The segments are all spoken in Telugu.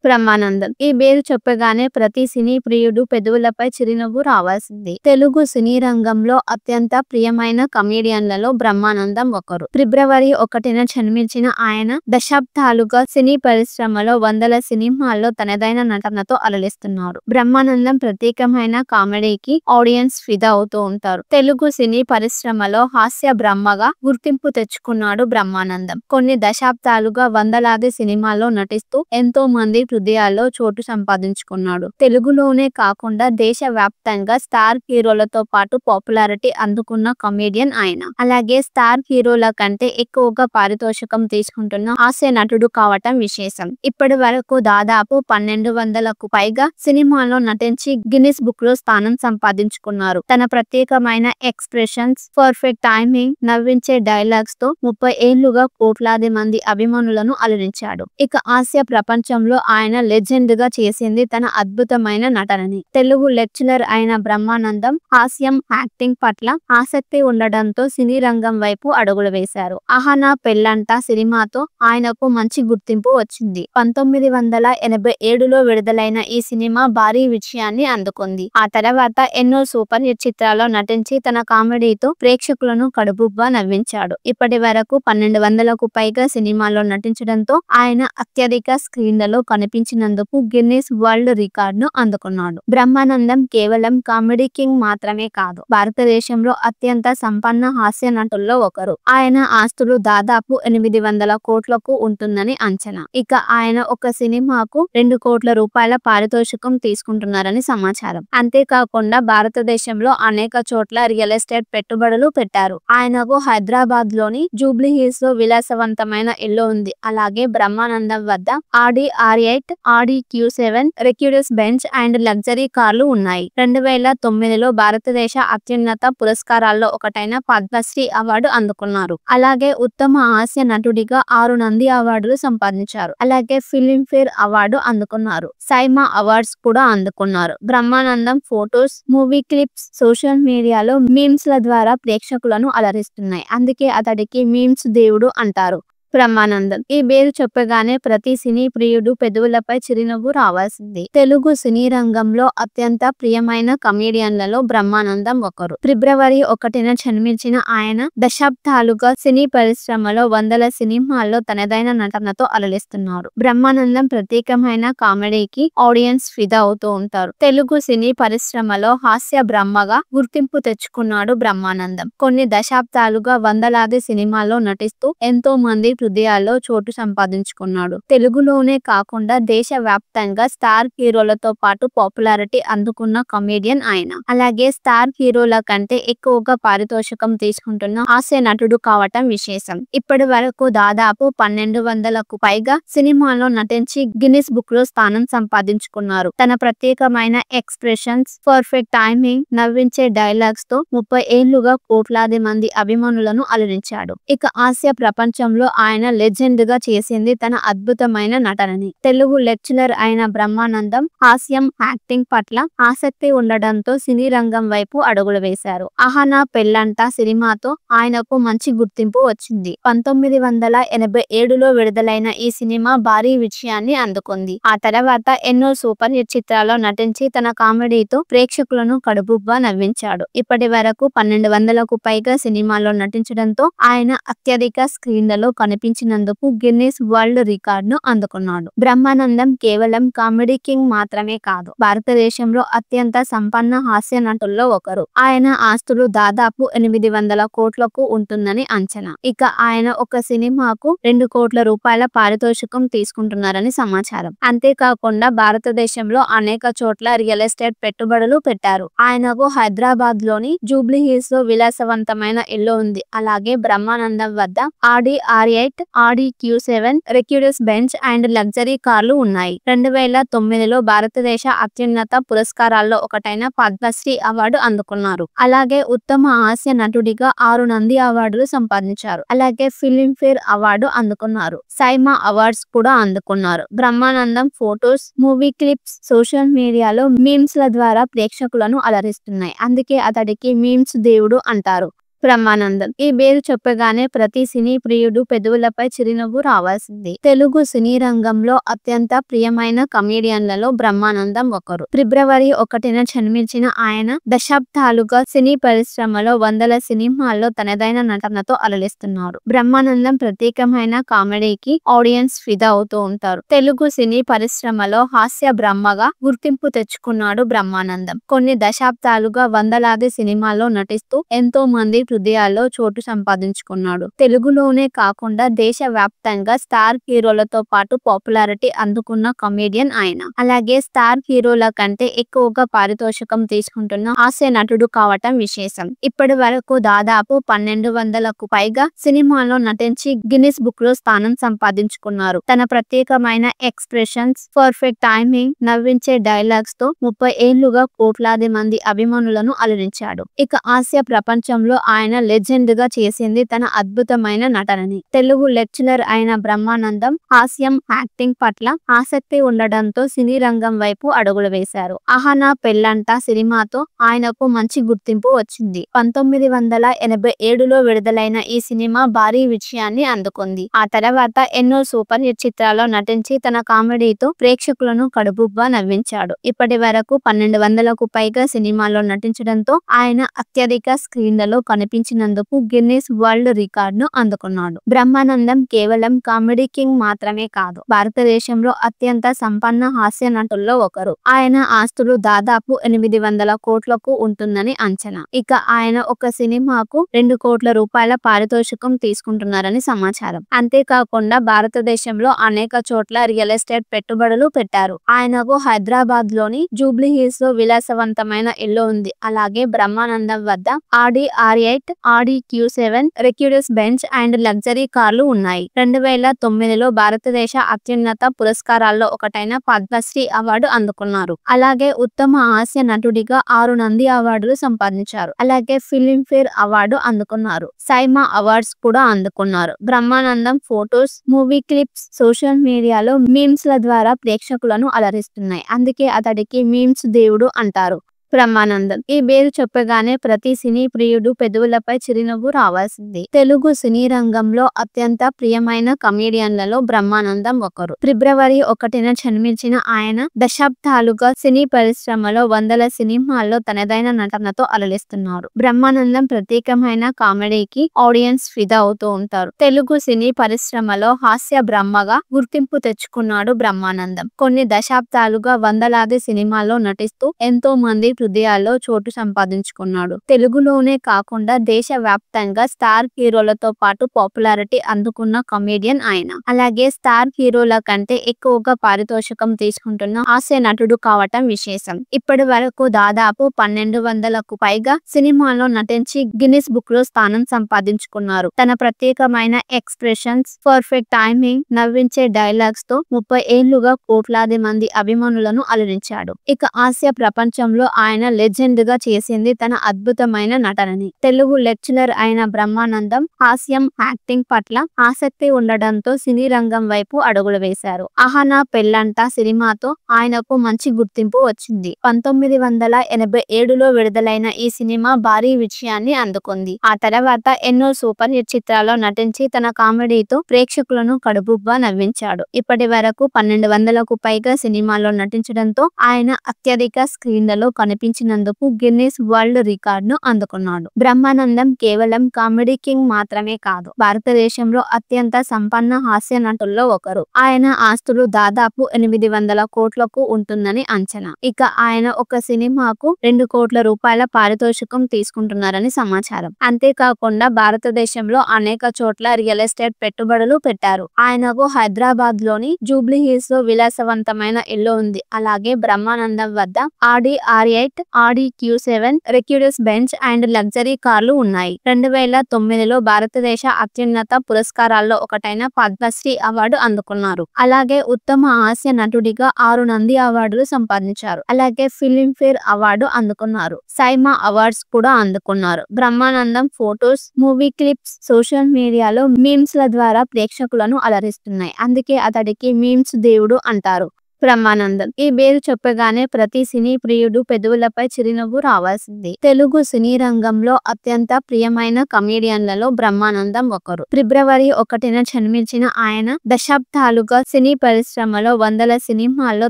బ్రహ్మానందం. ఈ పేరు చెప్పగానే ప్రతి సినీ ప్రియుడు పెదవులపై చిరునవ్వు రావాల్సిందే. తెలుగు సినీ రంగంలో అత్యంత ప్రియమైన కమెడియన్లలో బ్రహ్మానందం ఒకరు. ఫిబ్రవరి 1న జన్మించిన ఆయన దశాబ్దాలుగా సినీ పరిశ్రమలో వందల సినిమాల్లో తనదైన నటనతో అలరిస్తున్నారు. బ్రహ్మానందం ప్రత్యేకమైన కామెడీకి ఆడియన్స్ ఫిదా అవుతూ ఉంటారు. తెలుగు సినీ పరిశ్రమలో హాస్య బ్రహ్మగా గుర్తింపు తెచ్చుకున్నాడు బ్రహ్మానందం. కొన్ని దశాబ్దాలుగా వందలాది సినిమాల్లో నటిస్తూ ఎంతో మంది హృదయాల్లో చోటు సంపాదించుకున్నాడు. తెలుగులోనే కాకుండా దేశ వ్యాప్తంగా స్టార్ హీరోలతో పాటు పాపులారిటీ అందుకున్న కమెడియన్ ఆయన. అలాగే స్టార్ హీరోల కంటే ఎక్కువగా పారితోషికం తీసుకుంటున్న హాస్య నటుడు కావటం విశేషం. ఇప్పటి వరకు దాదాపు 1200కు పైగా సినిమాల్లో నటించి గిన్నిస్ బుక్ లో స్థానం సంపాదించుకున్నారు. తన ప్రత్యేకమైన ఎక్స్ప్రెషన్స్, పర్ఫెక్ట్ టైమింగ్, నవ్వించే డైలాగ్స్ తో 30 ఏళ్లుగా కోట్లాది మంది అభిమానులను అలరించాడు. ఇక హాస్య ప్రపంచంలో ఆయన లెజెండ్ గా చేసింది తన అద్భుతమైన నటనని. తెలుగు లెక్చరర్ అయిన బ్రహ్మానందం హాస్యం, యాక్టింగ్ పట్ల ఆసక్తి ఉండడంతో సినీ రంగం వైపు అడుగులు వేశారు. ఆహనా పెళ్ళంట సినిమాతో ఆయనకు మంచి గుర్తింపు వచ్చింది. 1987లో విడుదలైన ఈ సినిమా భారీ విజయాన్ని అందుకుంది. ఆ తర్వాత ఎన్నో సూపర్ హిట్ చిత్రాల్లో నటించి తన కామెడీతో ప్రేక్షకులను కడుపుబ్బా నవ్వించాడు. ఇప్పటి వరకు 1200కు పైగా సినిమాల్లో నటించడంతో ఆయన అత్యధిక స్క్రీన్లలో కనిపించినందుకు గిన్నిస్ వరల్డ్ రికార్డును అందుకున్నాడు. బ్రహ్మానందం కేవలం కామెడీ కింగ్ మాత్రమే కాదు, భారతదేశంలో అత్యంత సంపన్న హాస్య నటుల్లో ఒకరు. ఆయన ఆస్తులు దాదాపు 800 కోట్లకు ఉంటుందని అంచనా. ఇక ఆయన ఒక సినిమాకు 2 కోట్ల రూపాయల పారితోషికం తీసుకుంటున్నారని సమాచారం. అంతేకాకుండా భారతదేశంలో అనేక చోట్ల రియల్ ఎస్టేట్ పెట్టుబడులు పెట్టారు. ఆయనకు హైదరాబాద్ లోని జూబ్లీ హిల్స్ లో విలాసవంతమైన ఇల్లు ఉంది. అలాగే బ్రహ్మానందం వద్ద ఆడి R8, Audi Q7, Mercedes Benz and luxury కార్లు ఉన్నాయి. 2009లో భారతదేశ అత్యున్నత పురస్కారాల్లో ఒకటైన పద్మశ్రీ అవార్డు అందుకున్నారు. అలాగే ఉత్తమ హాస్య నటుడిగా 6 నంది అవార్డులు సంపాదించారు. అలాగే ఫిల్మ్ఫేర్ అవార్డు అందుకున్నారు. సైమా అవార్డ్స్ కూడా అందుకున్నారు. Brahmanandam photos, movie clips social మీడియాలో మీమ్స్ ల ద్వారా ప్రేక్షకులను అలరిస్తున్నాయి. అందుకే అతడికి మీమ్స్ దేవుడు అంటారు. బ్రహ్మానందం. ఈ పేరు చెప్పగానే ప్రతి సినీ ప్రియుడు పెదవులపై చిరునవ్వు రావాల్సిందే. తెలుగు సినీ రంగంలో అత్యంత ప్రియమైన కమెడియన్లలో బ్రహ్మానందం ఒకరు. ఫిబ్రవరి 1న జన్మించిన ఆయన దశాబ్దాలుగా సినీ పరిశ్రమలో వందల సినిమాల్లో తనదైన నటనతో అలరిస్తున్నారు. బ్రహ్మానందం ప్రత్యేకమైన కామెడీకి ఆడియన్స్ ఫిదా అవుతూ ఉంటారు. తెలుగు సినీ పరిశ్రమలో హాస్య బ్రహ్మగా గుర్తింపు తెచ్చుకున్నాడు బ్రహ్మానందం. కొన్ని దశాబ్దాలుగా వందలాది సినిమాల్లో నటిస్తూ ఎంతో మంది హృదయాల్లో చోటు సంపాదించుకున్నాడు. తెలుగులోనే కాకుండా దేశ వ్యాప్తంగా స్టార్ హీరోలతో పాటు పాపులారిటీ అందుకున్న కమెడియన్ ఆయన. అలాగే స్టార్ హీరోల కంటే ఎక్కువగా పారితోషికం తీసుకుంటున్న హాస్య నటుడు కావటం విశేషం. ఇప్పటి వరకు దాదాపు 1200కు పైగా సినిమాల్లో నటించి గిన్నిస్ బుక్ లో స్థానం సంపాదించుకున్నారు. తన ప్రత్యేకమైన ఎక్స్ప్రెషన్స్, పర్ఫెక్ట్ టైమింగ్, నవ్వించే డైలాగ్స్ తో 30 ఏళ్లుగా కోట్లాది మంది అభిమానులను అలరించాడు. ఇక హాస్య ప్రపంచంలో ఆయన లెజెండ్ గా చేసింది తన అద్భుతమైన నటనని. తెలుగు లెక్చరర్ అయిన బ్రహ్మానందం హాస్యం, యాక్టింగ్ పట్ల ఆసక్తి ఉండడంతో సినీ రంగం వైపు అడుగులు వేశారు. ఆహనా పెళ్ళంట సినిమాతో ఆయనకు మంచి గుర్తింపు వచ్చింది. 1987లో విడుదలైన ఈ సినిమా భారీ విజయాన్ని అందుకుంది. ఆ తర్వాత ఎన్నో సూపర్ హిట్ చిత్రాల్లో నటించి తన కామెడీతో ప్రేక్షకులను కడుపుబ్బా నవ్వించాడు. ఇప్పటి వరకు 1200కు పైగా సినిమాల్లో నటించడంతో ఆయన అత్యధిక స్క్రీన్లలో కనిపించినందుకు గిన్నిస్ వరల్డ్ రికార్డును అందుకున్నాడు. బ్రహ్మానందం కేవలం కామెడీ కింగ్ మాత్రమే కాదు, భారతదేశంలో అత్యంత సంపన్న హాస్య నటుల్లో ఒకరు. ఆయన ఆస్తులు దాదాపు 800 కోట్లకు ఉంటుందని అంచనా. ఇక ఆయన ఒక సినిమాకు 2 కోట్ల రూపాయల పారితోషికం తీసుకుంటున్నారని సమాచారం. అంతేకాకుండా భారతదేశంలో అనేక చోట్ల రియల్ ఎస్టేట్ పెట్టుబడులు పెట్టారు. ఆయనకు హైదరాబాద్ లోని జూబ్లీ హిల్స్ లో విలాసవంతమైన ఇల్లు ఉంది. అలాగే బ్రహ్మానందం వద్ద ఆడి R8, Audi Q7, Mercedes Benz and luxury కార్లు ఉన్నాయి. 2009లో భారతదేశ అత్యున్నత పురస్కారాల్లో ఒకటైన పద్మశ్రీ అవార్డు అందుకున్నారు. అలాగే ఉత్తమ హాస్య నటుడిగా 6 నంది అవార్డులు సంపాదించారు. అలాగే ఫిల్మ్ఫేర్ అవార్డు అందుకున్నారు. సైమా అవార్డ్స్ కూడా అందుకున్నారు. Brahmanandam photos, movie clips social మీడియాలో మీమ్స్ ల ద్వారా ప్రేక్షకులను అలరిస్తున్నాయి. అందుకే అతడికి మీమ్స్ దేవుడు అంటారు. బ్రహ్మానందం. ఈ పేరు చెప్పగానే ప్రతి సినీ ప్రియుడు పెదవులపై చిరునవ్వు రావాల్సిందే. తెలుగు సినీ రంగంలో అత్యంత ప్రియమైన కమెడియన్లలో బ్రహ్మానందం ఒకరు. ఫిబ్రవరి 1న జన్మించిన ఆయన దశాబ్దాలుగా సినీ పరిశ్రమలో వందల సినిమాల్లో తనదైన నటనతో అలరిస్తున్నారు. బ్రహ్మానందం ప్రత్యేకమైన కామెడీకి ఆడియన్స్ ఫిదా అవుతూ ఉంటారు. తెలుగు సినీ పరిశ్రమలో హాస్య బ్రహ్మగా గుర్తింపు తెచ్చుకున్నాడు బ్రహ్మానందం. కొన్ని దశాబ్దాలుగా వందలాది సినిమాల్లో నటిస్తూ ఎంతో మంది హృదయాల్లో చోటు సంపాదించుకున్నాడు. తెలుగులోనే కాకుండా దేశ వ్యాప్తంగా స్టార్ హీరోలతో పాటు పాపులారిటీ అందుకున్న కమెడియన్ ఆయన. అలాగే స్టార్ హీరోల కంటే ఎక్కువగా పారితోషికం తీసుకుంటున్న హాస్య నటుడు కావటం విశేషం. ఇప్పటి వరకు దాదాపు 1200కు పైగా సినిమాల్లో నటించి గిన్నిస్ బుక్ లో స్థానం సంపాదించుకున్నారు. తన ప్రత్యేకమైన ఎక్స్ప్రెషన్స్, పర్ఫెక్ట్ టైమింగ్, నవ్వించే డైలాగ్స్ తో 30 ఏళ్లుగా కోట్లాది మంది అభిమానులను అలరించాడు. ఇక హాస్య ప్రపంచంలో ఆయన లెజెండ్ గా చేసింది తన అద్భుతమైన నటనని. తెలుగు లెక్చరర్ అయిన బ్రహ్మానందం హాస్యం, యాక్టింగ్ పట్ల ఆసక్తి ఉండడంతో సినీ రంగం వైపు అడుగులు వేశారు. అహనా పెళ్ళంట సినిమాతో ఆయనకు మంచి గుర్తింపు వచ్చింది. 1987లో విడుదలైన ఈ సినిమా భారీ విజయాన్ని అందుకుంది. ఆ తర్వాత ఎన్నో సూపర్ హిట్ చిత్రాల్లో నటించి తన కామెడీతో ప్రేక్షకులను కడుపుబ్బా నవ్వించాడు. ఇప్పటి వరకు 1200కు పైగా సినిమాల్లో నటించడంతో ఆయన అత్యధిక స్క్రీన్లలో కనిపించినందుకు గిన్నిస్ వరల్డ్ రికార్డును అందుకున్నాడు. బ్రహ్మానందం కేవలం కామెడీ కింగ్ మాత్రమే కాదు, భారతదేశంలో అత్యంత సంపన్న హాస్య నటుల్లో ఒకరు. ఆయన ఆస్తులు దాదాపు 800 కోట్లకు ఉంటుందని అంచనా. ఇక ఆయన ఒక సినిమాకు 2 కోట్ల రూపాయల పారితోషికం తీసుకుంటున్నారని సమాచారం. అంతేకాకుండా భారతదేశంలో అనేక చోట్ల రియల్ ఎస్టేట్ పెట్టుబడులు పెట్టారు. ఆయనకు హైదరాబాద్ లోని జూబ్లీ హిల్స్ లో విలాసవంతమైన ఇల్లు ఉంది. అలాగే బ్రహ్మానందం వద్ద ఆడి R8, Audi Q7, Mercedes Benz and luxury కార్లు ఉన్నాయి. 2009లో భారతదేశ అత్యున్నత పురస్కారాల్లో ఒకటైన పద్మశ్రీ అవార్డు అందుకున్నారు. అలాగే ఉత్తమ హాస్య నటుడిగా 6 నంది అవార్డులు సంపాదించారు. అలాగే ఫిల్మ్ఫేర్ అవార్డు అందుకున్నారు. సైమా అవార్డ్స్ కూడా అందుకున్నారు. Brahmanandam photos, movie clips social మీడియాలో మీమ్స్ ల ద్వారా ప్రేక్షకులను అలరిస్తున్నాయి. అందుకే అతడికి మీమ్స్ దేవుడు అంటారు. బ్రహ్మానందం. ఈ పేరు చెప్పగానే ప్రతి సినీ ప్రియుడు పెదవులపై చిరునవ్వు రావాల్సిందే. తెలుగు సినీ రంగంలో అత్యంత ప్రియమైన కమెడియన్లలో బ్రహ్మానందం ఒకరు. ఫిబ్రవరి 1న జన్మించిన ఆయన దశాబ్దాలుగా సినీ పరిశ్రమలో వందల సినిమాల్లో తనదైన నటనతో అలరిస్తున్నారు. బ్రహ్మానందం ప్రత్యేకమైన కామెడీకి ఆడియన్స్ ఫిదా అవుతూ ఉంటారు. తెలుగు సినీ పరిశ్రమలో హాస్య బ్రహ్మగా గుర్తింపు తెచ్చుకున్నాడు బ్రహ్మానందం. కొన్ని దశాబ్దాలుగా వందలాది సినిమాల్లో నటిస్తూ ఎంతో మంది హృదయాల్లో చోటు సంపాదించుకున్నాడు. తెలుగులోనే కాకుండా దేశ వ్యాప్తంగా స్టార్ హీరోలతో పాటు పాపులారిటీ అందుకున్న కమెడియన్ ఆయన. అలాగే స్టార్ హీరోల కంటే ఎక్కువగా పారితోషికం తీసుకుంటున్న హాస్య నటుడు కావటం విశేషం. ఇప్పటి వరకు దాదాపు 1200కు పైగా సినిమాల్లో నటించి గిన్నిస్ బుక్ లో స్థానం సంపాదించుకున్నారు. తన ప్రత్యేకమైన ఎక్స్ప్రెషన్స్, పర్ఫెక్ట్ టైమింగ్, నవ్వించే డైలాగ్స్ తో 30 ఏళ్లుగా కోట్లాది మంది అభిమానులను అలరించాడు. ఇక హాస్య ప్రపంచంలో ఆయన లెజెండ్ గా చేసింది తన అద్భుతమైన నటనని. తెలుగు లెక్చరర్ అయిన బ్రహ్మానందం హాస్యం, యాక్టింగ్ పట్ల ఆసక్తి ఉండడంతో సినీ రంగం వైపు అడుగులు వేశారు. అహనా పెళ్ళంట సినిమాతో ఆయనకు మంచి గుర్తింపు వచ్చింది. 1987లో విడుదలైన ఈ సినిమా భారీ విజయాన్ని అందుకుంది. ఆ తర్వాత ఎన్నో సూపర్ హిట్ చిత్రాల్లో నటించి తన కామెడీతో ప్రేక్షకులను కడుపుబ్బా నవ్వించాడు. ఇప్పటి వరకు 1200కు పైగా సినిమాల్లో నటించడంతో ఆయన అత్యధిక స్క్రీన్లలో కనిపించినందుకు గిన్నిస్ వరల్డ్ రికార్డును అందుకున్నాడు. బ్రహ్మానందం కేవలం కామెడీ కింగ్ మాత్రమే కాదు, భారతదేశంలో అత్యంత సంపన్న హాస్య నటుల్లో ఒకరు. ఆయన ఆస్తులు దాదాపు 800 కోట్లకు ఉంటుందని అంచనా. ఇక ఆయన ఒక సినిమాకు 2 కోట్ల రూపాయల పారితోషికం తీసుకుంటున్నారని సమాచారం. అంతేకాకుండా భారతదేశంలో అనేక చోట్ల రియల్ ఎస్టేట్ పెట్టుబడులు పెట్టారు. ఆయనకు హైదరాబాద్ లోని జూబ్లీ హిల్స్ లో విలాసవంతమైన ఇల్లు ఉంది. అలాగే బ్రహ్మానందం వద్ద ఆడి R8, Audi Q7, Mercedes Benz and luxury కార్లు ఉన్నాయి. 2009లో భారతదేశ అత్యున్నత పురస్కారాల్లో ఒకటైన పద్మశ్రీ అవార్డు అందుకున్నారు. అలాగే ఉత్తమ హాస్య నటుడిగా 6 నంది అవార్డులు సంపాదించారు. అలాగే ఫిల్మ్ఫేర్ అవార్డు అందుకున్నారు. సైమా అవార్డ్స్ కూడా అందుకున్నారు. Brahmanandam photos, movie clips social మీడియాలో మీమ్స్ ల ద్వారా ప్రేక్షకులను అలరిస్తున్నాయి. అందుకే అతడికి మీమ్స్ దేవుడు అంటారు. బ్రహ్మానందం. ఈ పేరు చెప్పగానే ప్రతి సినీ ప్రియుడు పెదవులపై చిరునవ్వు రావాల్సింది. తెలుగు సినీ రంగంలో అత్యంత ప్రియమైన కమెడియన్లలో బ్రహ్మానందం ఒకరు. ఫిబ్రవరి 1న జన్మించిన ఆయన దశాబ్దాలుగా సినీ పరిశ్రమలో వందల సినిమాల్లో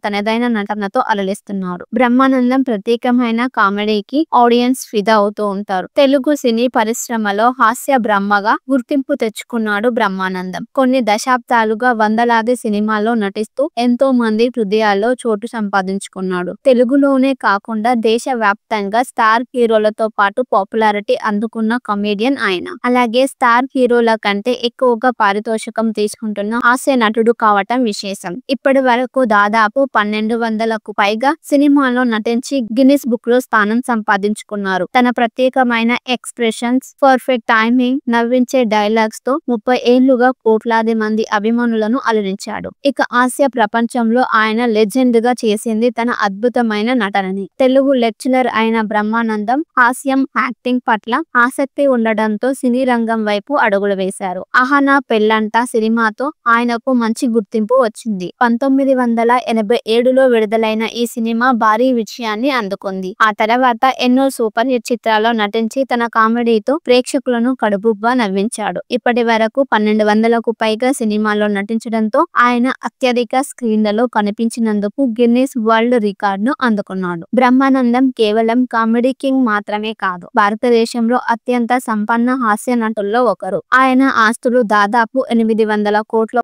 తనదైన నటనతో అలరిస్తున్నారు. బ్రహ్మానందం ప్రత్యేకమైన కామెడీకి ఆడియన్స్ ఫిదా అవుతూ ఉంటారు. తెలుగు సినీ పరిశ్రమలో హాస్య బ్రహ్మగా గుర్తింపు తెచ్చుకున్నాడు బ్రహ్మానందం. కొన్ని దశాబ్దాలుగా వందలాది సినిమాల్లో నటిస్తూ ఎంతో మంది హృదయాల్లో చోటు సంపాదించుకున్నాడు. తెలుగులోనే కాకుండా దేశవ్యాప్తంగా స్టార్ హీరోలతో పాటు పాపులారిటీ అందుకున్న కమెడియన్ ఆయన. అలాగే స్టార్ హీరోల కంటే ఎక్కువగా పారితోషికం తీసుకుంటున్న హాస్య నటుడు కావటం విశేషం. ఇప్పటి వరకు దాదాపు 1200కు పైగా సినిమాల్లో నటించి గిన్నిస్ బుక్ లో స్థానం సంపాదించుకున్నారు. తన ప్రత్యేకమైన ఎక్స్ప్రెషన్స్, పర్ఫెక్ట్ టైమింగ్, నవ్వించే డైలాగ్స్ తో 30 ఏళ్లుగా కోట్లాది మంది అభిమానులను అలరించాడు. ఇక హాస్య ప్రపంచంలో ఆయన లెజెండ్ గా చేసింది తన అద్భుతమైన నటనని. తెలుగు లెక్చరర్ అయిన బ్రహ్మానందం హాస్యం, యాక్టింగ్ పట్ల ఆసక్తి ఉండడంతో సినీ రంగం వైపు అడుగులు వేశారు. అహనా పెళ్ళంట సినిమాతో ఆయనకు మంచి గుర్తింపు వచ్చింది. 1987లో విడుదలైన ఈ సినిమా భారీ విజయాన్ని అందుకుంది. ఆ తర్వాత ఎన్నో సూపర్ హిట్ చిత్రాల్లో నటించి తన కామెడీతో ప్రేక్షకులను కడుపుబ్బా నవ్వించాడు. ఇప్పటి వరకు 1200కు పైగా సినిమాల్లో నటించడంతో ఆయన అత్యధిక స్క్రీన్లలో కనిపించినందుకు గిన్నిస్ వరల్డ్ రికార్డును అందుకున్నాడు. బ్రహ్మానందం కేవలం కామెడీ కింగ్ మాత్రమే కాదు, భారతదేశంలో అత్యంత సంపన్న హాస్య నటుల్లో ఒకరు. ఆయన ఆస్తులు దాదాపు 800 కోట్ల